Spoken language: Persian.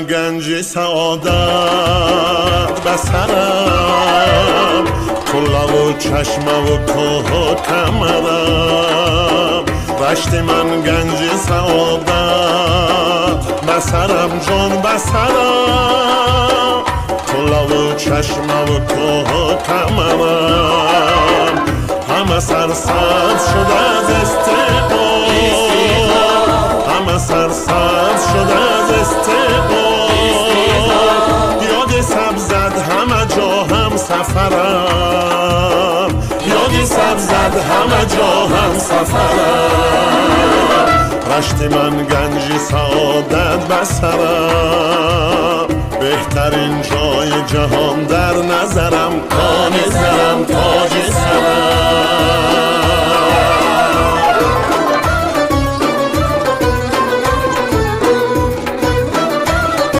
گنج سعادت بسرم، کلا و چشمه و کوه و کمرم. رشت من گنج سعادت بسرم، جان بسرم، کلا و چشمه و کوه و کمرم. همه سرسبز شده از استقبال، همه سرسبز شده از استقبال. یاد سبزد همه جا هم سفرم، یاد سبزد همه جا هم سفرم. رشت من گنج سعادت بسرم، بهترین جای جهان در نظرم، کان زرم تاج سرم.